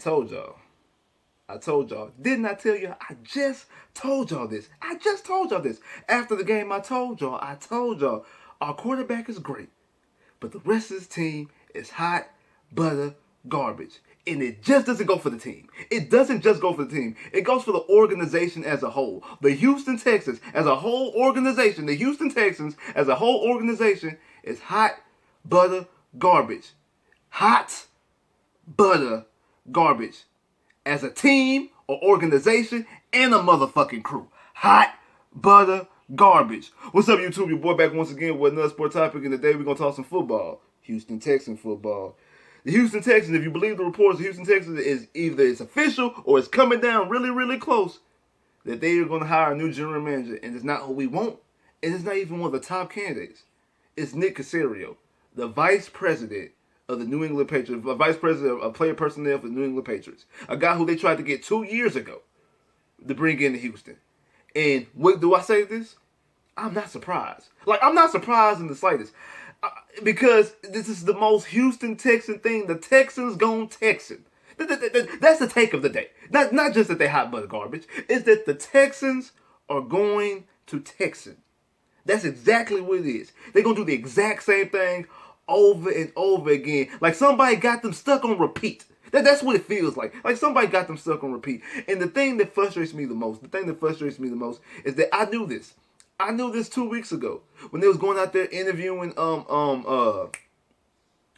told y'all. I told y'all. Didn't I tell you? I just told y'all this. I just told y'all this. After the game, I told y'all, our quarterback is great, but the rest of his team is hot butter garbage. And it just doesn't go for the team. It doesn't just go for the team. It goes for the organization as a whole. The Houston Texans as a whole organization, the Houston Texans as a whole organization is hot butter garbage. Hot butter garbage. As a team or organization and a motherfucking crew. Hot butter garbage. What's up, YouTube? Your boy back once again with another sport topic, and today we're going to talk some football. Houston Texans football. The Houston Texans, if you believe the reports, the Houston Texans is either it's official or it's coming down really, really close that they are going to hire a new general manager, and it's not who we want, and it's not even one of the top candidates. It's Nick Caserio, the vice president of the New England Patriots, vice president of player personnel for the New England Patriots. A guy who they tried to get 2 years ago to bring into Houston. And what do I say this? I'm not surprised. I'm not surprised in the slightest. Because this is the most Houston Texan thing. The Texans gone Texan. That's the take of the day. Not just that they hot butter garbage. It's that the Texans are going to Texan. That's exactly what it is. They're going to do the exact same thing over and over again. Like somebody got them stuck on repeat. That's what it feels like. Like somebody got them stuck on repeat. And the thing that frustrates me the most, is that I knew this. I knew this 2 weeks ago when they was going out there interviewing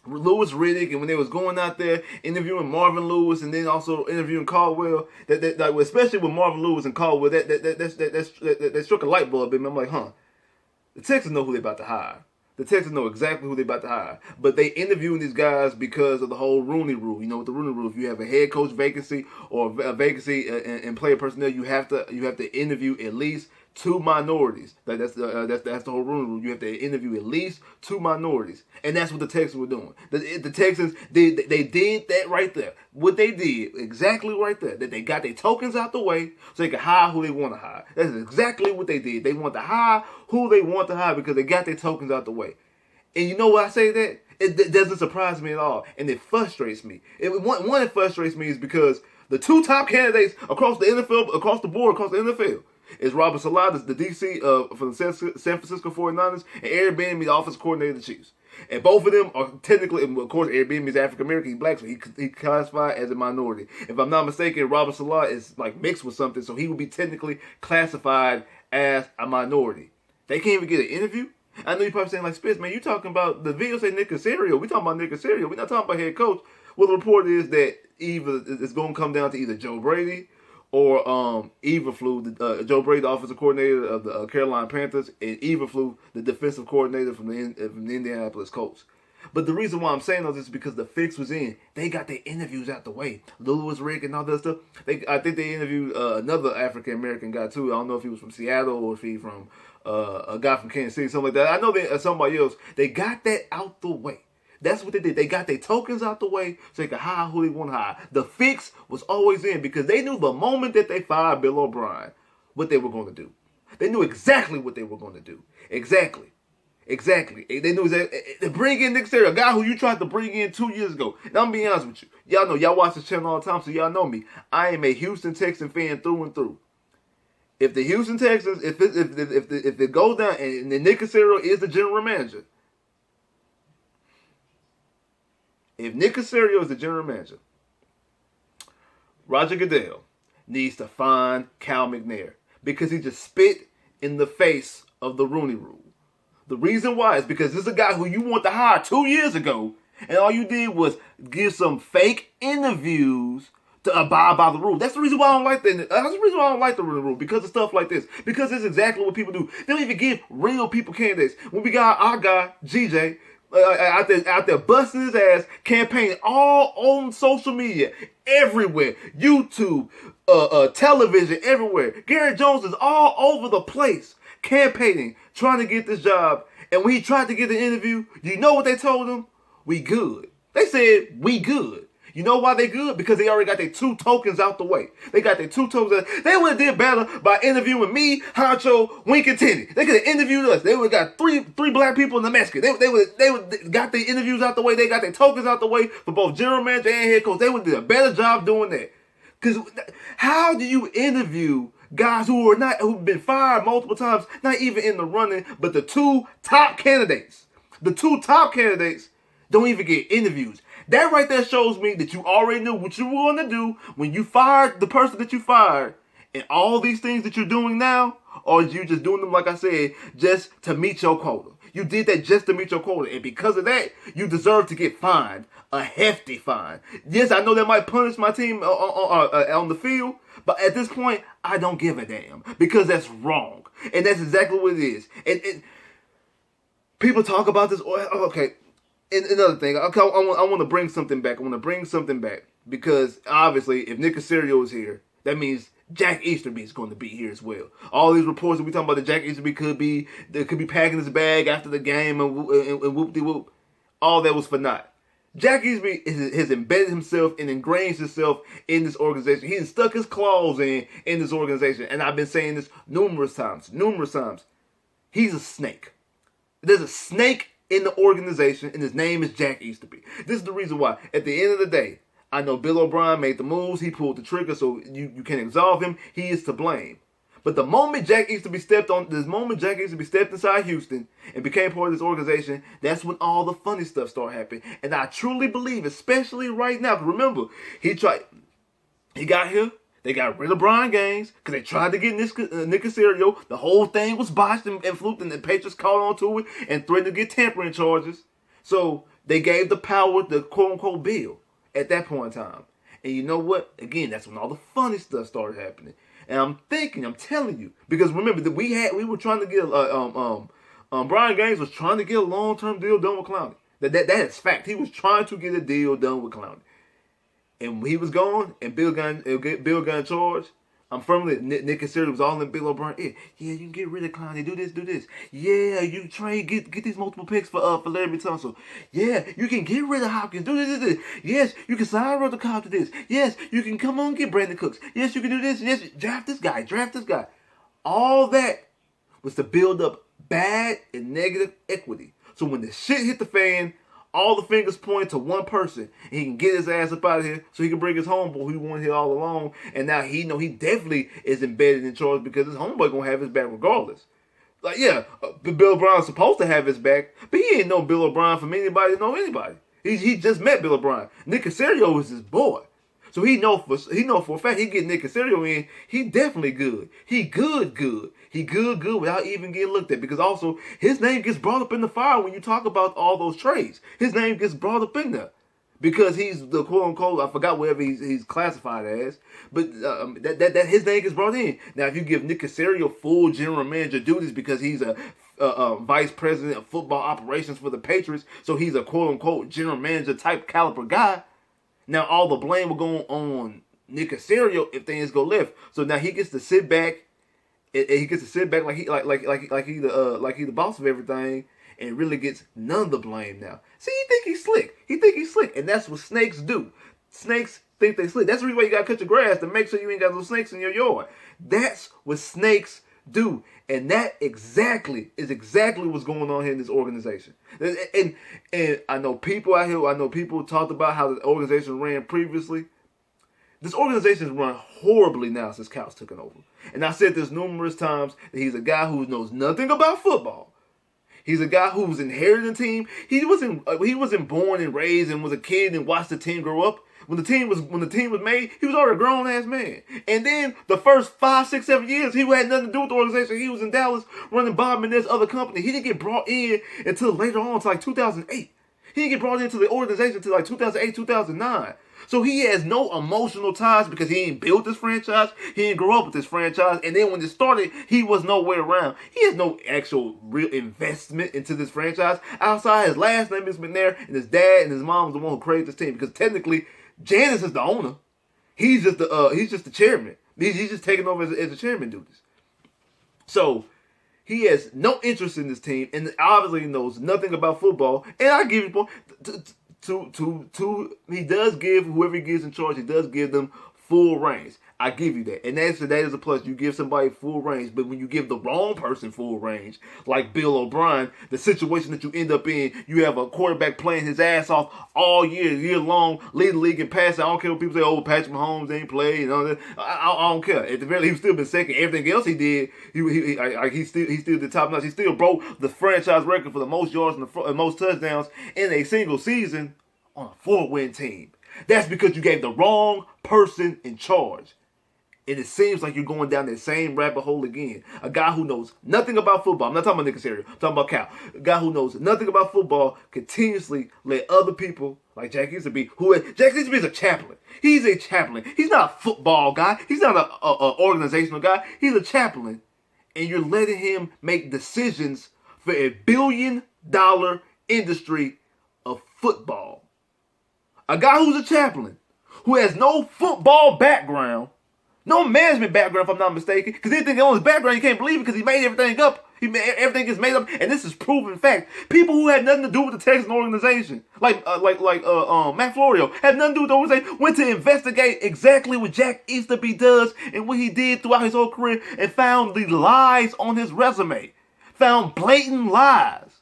Lewis Riddick, and when they was going out there interviewing Marvin Lewis, and then also interviewing Caldwell. That especially with Marvin Lewis and Caldwell, that struck a light bulb in me. I'm like, the Texans know who they about to hire. The Texans know exactly who they about to hire. But they interviewing these guys because of the whole Rooney Rule. You know, with the Rooney Rule, if you have a head coach vacancy or a vacancy in player personnel, you have to interview at least 2 minorities. That's the whole Rooney Rule. You have to interview at least 2 minorities, and that's what the Texans were doing. The Texans they did that right there. What they did exactly right there. That they got their tokens out the way so they could hire who they want to hire. That's exactly what they did. They want to hire who they want to hire because they got their tokens out the way. And you know why I say that? It doesn't surprise me at all, and it frustrates me. One, it frustrates me is because the 2 top candidates across the NFL, across the NFL. Is Robert Saleh, the DC for the San Francisco 49ers, and Eric Bieniemy, the offensive coordinator of the Chiefs. And both of them are technically, of course, Eric Bieniemy is African American, he's black, so he classified as a minority. If I'm not mistaken, Robert Saleh is like mixed with something, so he would be technically classified as a minority. They can't even get an interview. I know you're probably saying like, Spitz, man, you talking about the video say Nick Caserio. We talking about Nick Caserio. We're not talking about head coach. Well, the report is that either it's going to come down to either Joe Brady or Eberflus, Joe Brady, the offensive coordinator of the Carolina Panthers, and Eberflus, the defensive coordinator from the Indianapolis Colts. But the reason why I'm saying all this is because the fix was in. They got their interviews out the way. Lewis Rick and all that stuff. I think they interviewed another African American guy too. I don't know if he was from Seattle or if he from a guy from Kansas City, something like that. I know somebody else. They got that out the way. That's what they did. They got their tokens out the way so they could hire who they want to hire. The fix was always in because they knew the moment that they fired Bill O'Brien what they were going to do. They knew exactly what they were going to do. Exactly. They knew exactly. They bring in Nick Caserio, a guy who you tried to bring in 2 years ago. Now, I'm being honest with you. Y'all know, y'all watch this channel all the time, so y'all know me. I am a Houston Texan fan through and through. If the Houston Texans, if it goes down and Nick Caserio is the general manager, if Nick Caserio is the general manager, Roger Goodell needs to find Cal McNair because he just spit in the face of the Rooney Rule. The reason why is because this is a guy who you want to hire 2 years ago, and all you did was give some fake interviews to abide by the rule. That's the reason why I don't like that. That's the reason why I don't like the Rooney Rule, because of stuff like this. Because it's exactly what people do. They don't even give real people candidates. When we got our guy, GJ, out there busting his ass, campaigning all on social media, everywhere, YouTube, television, everywhere. Garrett Jones is all over the place, campaigning, trying to get this job. And when he tried to get an interview, you know what they told him? We good. They said, we good. You know why they good? Because they already got their 2 tokens out the way. They got their 2 tokens. They would have did better by interviewing me, Honcho, Wink, and Tenny. They could have interviewed us. They would have got three black people in the Mexican. They would got their interviews out the way. They got their tokens out the way for both general manager and head coach. They would have did a better job doing that. Because how do you interview guys who've been fired multiple times, not even in the running, but the 2 top candidates? The 2 top candidates don't even get interviews. That right there shows me that you already knew what you were going to do when you fired the person that you fired, and all these things that you're doing now, or you just doing them, like I said, just to meet your quota. You did that just to meet your quota, and because of that, you deserve to get fined, a hefty fine. Yes, I know that might punish my team on the field, but at this point, I don't give a damn, because that's wrong, and that's exactly what it is. And people talk about this. Okay. And another thing, I want to bring something back. Because obviously, if Nick Caserio is here, that means Jack Easterby is going to be here as well. All these reports that we talking about that Jack Easterby could be packing his bag after the game and whoop-de-whoop, all that was for naught. Jack Easterby has embedded himself and ingrained himself in this organization. He's stuck his claws in this organization, and I've been saying this numerous times. He's a snake. There's a snake in the organization, and his name is Jack Easterby. This is the reason why. At the end of the day, I know Bill O'Brien made the moves. He pulled the trigger, so you can't absolve him. He is to blame. But the moment Jack Easterby stepped inside Houston and became part of this organization, that's when all the funny stuff started happening. And I truly believe, especially right now, because remember, he got here. They got rid of Brian Gaines because they tried to get Nick Caserio. The whole thing was botched and fluked, and the Patriots caught on to it and threatened to get tampering charges. So they gave the power to quote-unquote Bill at that point in time. And you know what? Again, that's when all the funny stuff started happening. And I'm telling you, because remember that we were trying to get Brian Gaines was trying to get a long-term deal done with Clowney. That is fact. He was trying to get a deal done with Clowney. And when he was gone, and Bill got in charge, I'm firmly Nick Caserio was all in Bill O'Brien. Yeah, you can get rid of Clowney. Do this. Yeah, you trade, get these multiple picks for Larry Tunsil. Yeah, you can get rid of Hopkins. Do this. Yes, you can sign Ruther Cobb to this. Yes, you can come on and get Brandon Cooks. Yes, you can do this. Yes, draft this guy. All that was to build up bad and negative equity. So when the shit hit the fan, all the fingers point to one person, and he can get his ass up out of here so he can bring his homeboy who he wanted here all along. And now he definitely is embedded in charge because his homeboy gonna have his back regardless. Like, yeah, Bill O'Brien's supposed to have his back, but he ain't know Bill O'Brien from anybody to know anybody. He just met Bill O'Brien. Nick Caserio is his boy. So he know for a fact he get Nick Caserio in, he definitely good. He good. He good without even getting looked at. Because also, his name gets brought up in the fire when you talk about all those trades. His name gets brought up in there. Because he's the quote-unquote, I forgot whatever he's classified as. But that his name gets brought in. Now, if you give Nick Caserio full general manager duties because he's a vice president of football operations for the Patriots, so he's a quote-unquote general manager type caliber guy, now all the blame will go on Nick Caserio if things go left. So now he gets to sit back. Like he the boss of everything, and really gets none of the blame now. See, he think he's slick, and that's what snakes do. Snakes think they slick. That's the reason why you gotta cut your grass to make sure you ain't got no snakes in your yard. That's what snakes do, and that is exactly what's going on here in this organization. And I know people out here. I know people talked about how the organization ran previously. This organization is run horribly now since Couch took it over. And I said this numerous times that he's a guy who knows nothing about football. He's a guy who was inherited a team. He wasn't born and raised and was a kid and watched the team grow up. When the team was made, he was already a grown ass man. And then the first 5, 6, 7 years, he had nothing to do with the organization. He was in Dallas running Bob and this other company. He didn't get brought in until later on, to like 2008. He didn't get brought into the organization until like 2008, 2009. So he has no emotional ties because he ain't built this franchise. He didn't grow up with this franchise. And then when it started, he was nowhere around. He has no actual real investment into this franchise. Outside his last name has been there, and his dad and his mom was the one who created this team. Because technically, Janice is the owner. He's just the chairman. He's just taking over as the chairman duties. So he has no interest in this team, and obviously knows nothing about football. And I give you a point. He does give whoever he gives in charge. He does give them full range. I give you that, and that is a plus. You give somebody full range, but when you give the wrong person full range, like Bill O'Brien, the situation that you end up in, you have a quarterback playing his ass off all year long, leading the league in passing. I don't care what people say. Oh, Patrick Mahomes ain't played, you know. I don't care. At the very least, he's still been second. Everything else he did, he's still the top notch. He still broke the franchise record for the most yards and most touchdowns in a single season on a 4-win team. That's because you gave the wrong person in charge. And it seems like you're going down that same rabbit hole again. A guy who knows nothing about football. I'm not talking about Nick Caserio. I'm talking about Cal. A guy who knows nothing about football continuously let other people, like Jack Easterby, Jack Easterby is a chaplain. He's a chaplain. He's not a football guy. He's not an organizational guy. He's a chaplain. And you're letting him make decisions for $1 billion industry of football. A guy who's a chaplain, who has no football background, no management background, if I'm not mistaken, because anything on his background, you can't believe it because he made everything up. Everything is made up, and this is proven fact. People who had nothing to do with the Texans organization, like Matt Florio, had nothing to do with the organization, went to investigate exactly what Jack Easterby does and what he did throughout his whole career, and found the lies on his resume, found blatant lies,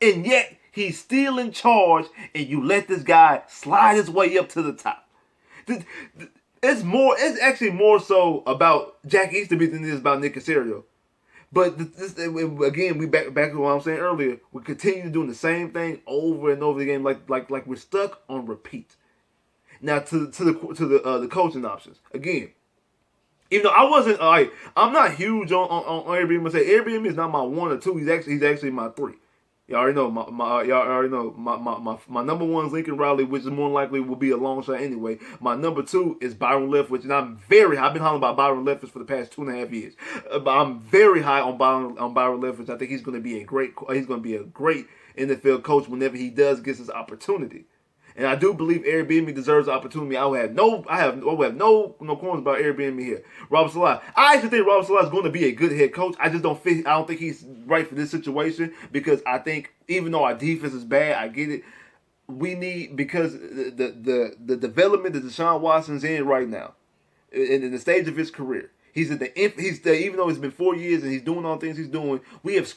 and yet he's still in charge, and you let this guy slide his way up to the top. It's actually more so about Jack Easterby than it is about Nick Caserio. But again, we back to what I was saying earlier. We continue doing the same thing over and over again, like we're stuck on repeat. Now to the coaching options again. Even though I wasn't I'm not huge on Airbnb. I say Airbnb is not my 1 or 2. He's actually my 3. Y'all already know my number 1 is Lincoln Riley, which is more likely will be a long shot anyway. My number 2 is Byron Leftwich, and I've been hollering about Byron Leftwich for the past 2.5 years. I'm very high on Byron Leftwich. I think he's going to be a great NFL coach whenever he does get his opportunity. And I do believe Airbnb deserves the opportunity. I have no qualms about Airbnb here. Robert Saleh. I actually think Robert Saleh is going to be a good head coach. I just don't think he's right for this situation, because I think even though our defense is bad, I get it. We need, because the development that Deshaun Watson's in right now, in the stage of his career. Even though it's been 4 years and he's doing all the things he's doing, we have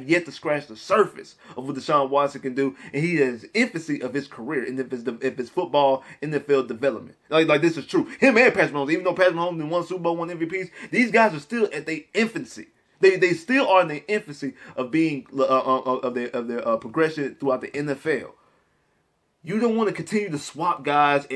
yet to scratch the surface of what Deshaun Watson can do, and he has infancy of his career, and if it's football, NFL development. Like this is true. Him and Patrick Mahomes, even though Patrick Mahomes won Super Bowl, won MVPs, these guys are still at their infancy. They still are in the infancy of being of their progression throughout the NFL. You don't want to continue to swap guys,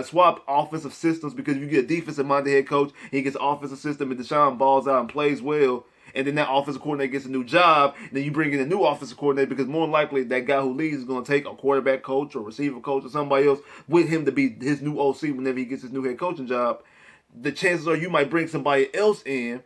swap offensive systems, because if you get a defensive-minded head coach, he gets an offensive system, and Deshaun balls out and plays well, and then that offensive coordinator gets a new job, and then you bring in a new offensive coordinator, because more than likely that guy who leaves is going to take a quarterback coach or receiver coach or somebody else with him to be his new OC whenever he gets his new head coaching job. The chances are you might bring somebody else in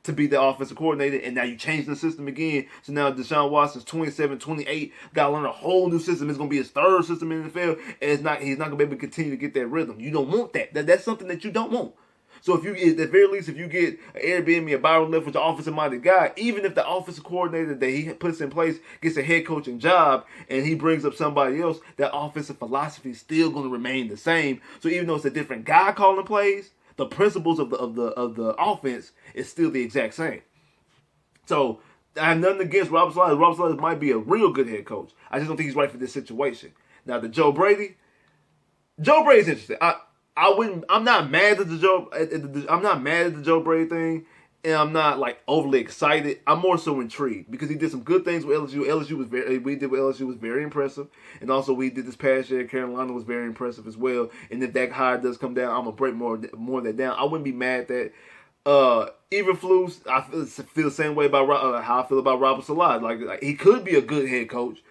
to be the offensive coordinator, and now you change the system again. So now Deshaun Watson's 27, 28, got to learn a whole new system. It's going to be his third system in the NFL, and he's not going to be able to continue to get that rhythm. You don't want that. That's something that you don't want. So at the very least, if you get an Airbnb, a Byron Leftwich, an offensive-minded guy, even if the offensive coordinator that he puts in place gets a head coaching job and he brings up somebody else, that offensive philosophy is still going to remain the same. So even though it's a different guy calling plays, the principles of the offense is still the exact same. So I have nothing against Robert Saleh. Robert Saleh might be a real good head coach. I just don't think he's right for this situation. Now the Joe Brady's interesting. I'm not mad at the Joe Brady thing, and I'm not like overly excited. I'm more so intrigued because he did some good things with LSU. We did with LSU was very impressive, and also we did this past year. Carolina was very impressive as well. And if that hire does come down, I'm gonna break more of that down. I wouldn't be mad at that. Eberflus, I feel the same way about how I feel about Robert Saleh. Like he could be a good head coach,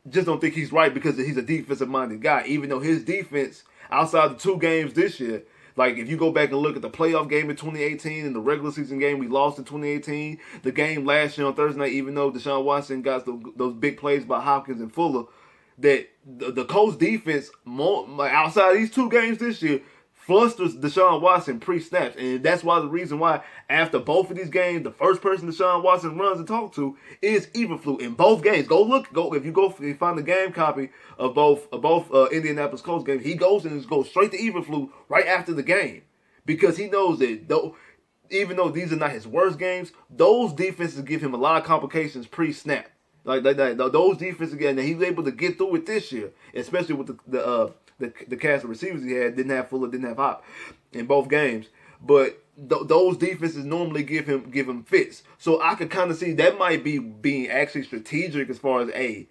just don't think he's right because he's a defensive-minded guy. Even though his defense, outside the 2 games this year, like if you go back and look at the playoff game in 2018 and the regular season game we lost in 2018, the game last year on Thursday night, even though Deshaun Watson got those big plays by Hopkins and Fuller, that the Colts defense, outside of these 2 games this year, flusters Deshaun Watson pre-snaps. And that's why the reason why after both of these games, the first person Deshaun Watson runs and talks to is Eberflus in both games. If you find the game copy of both Indianapolis Colts games, he goes and goes straight to Eberflus right after the game. Because he knows that even though these are not his worst games, those defenses give him a lot of complications pre-snap. Like those defenses, and he's able to get through it this year, especially with the cast of receivers he had. Didn't have Fuller, didn't have Hop in both games, but those defenses normally give him fits. So I could kind of see that might be being actually strategic as far as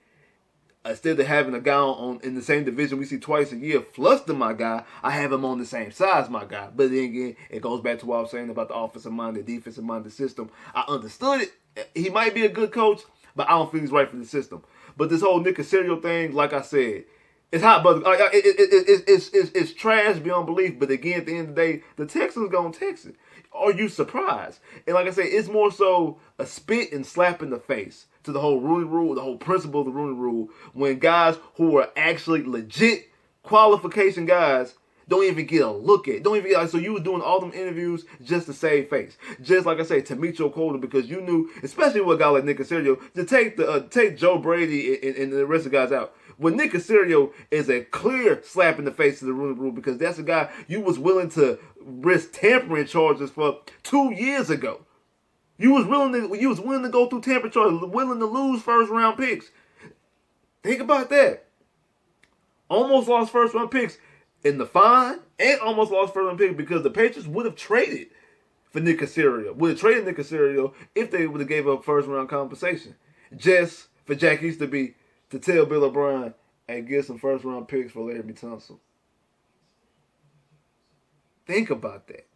instead of having a guy in the same division we see twice a year, fluster my guy, I have him on the same size, my guy. But then again, it goes back to what I was saying about the offensive-minded, defensive-minded system. I understood it. He might be a good coach, but I don't feel he's right for the system. But this whole Nick Caserio thing, like I said, it's hot, but it's trash beyond belief. But again, at the end of the day, the Texans gonna Texas. Are you surprised? And like I say, it's more so a spit and slap in the face to the whole Rooney Rule, the whole principle of the Rooney Rule, when guys who are actually legit qualification guys don't even get a look at it. So you were doing all them interviews just to save face. Just like I say, to meet your quota, because you knew, especially with a guy like Nick Caserio, to take Joe Brady and the rest of the guys out. With Nick Caserio is a clear slap in the face to the Rooney Rule, because that's a guy you was willing to risk tampering charges for 2 years ago. You was willing to go through tampering charges, willing to lose first round picks. Think about that. Almost lost first round picks in the fine, and almost lost first round picks because the Patriots would have traded for Nick Caserio. Would have traded Nick Caserio if they would have gave up first round compensation. Just for Jack Easterby to tell Bill O'Brien and get some first round picks for Larry Tunsil. Think about that.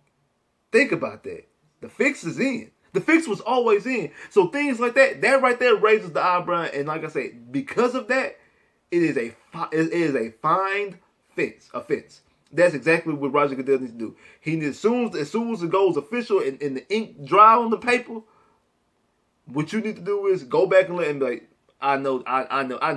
The fix is in. The fix was always in. So things like that right there raises the eyebrow. And like I say, because of that, it is a fine offense. That's exactly what Roger Goodell needs to do. He needs, as soon as it goes official and the ink dry on the paper, what you need to do is go back and let him be like, I know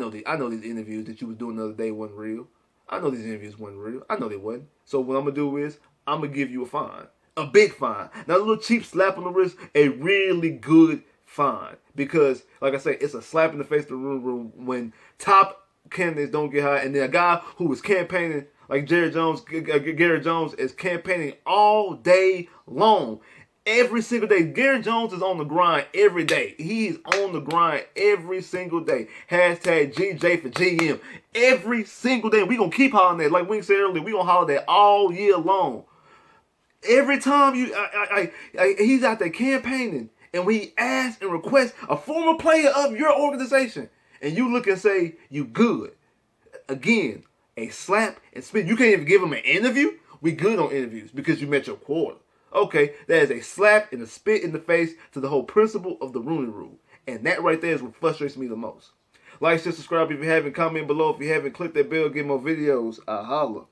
these interviews that you was doing the other day wasn't real. I know these interviews wasn't real. I know they wasn't. So what I'm gonna do is I'm gonna give you a fine. A big fine. Not a little cheap slap on the wrist, a really good fine. Because, like I say, it's a slap in the face to the room when top candidates don't get high, and then a guy who was campaigning like Garrett Jones is campaigning all day long. Every single day. Garrett Jones is on the grind every day. He's on the grind every single day. Hashtag GJ for GM. Every single day. We're going to keep hollering that. Like we said earlier, we're going to holler that all year long. Every time he's out there campaigning and we ask and request a former player of your organization, and you look and say, you good. Again, a slap and spit. You can't even give him an interview? We good on interviews because you met your quota. Okay, that is a slap and a spit in the face to the whole principle of the Rooney Rule. And that right there is what frustrates me the most. Like, share, subscribe if you haven't, comment below if you haven't, click that bell, get more videos. I holla.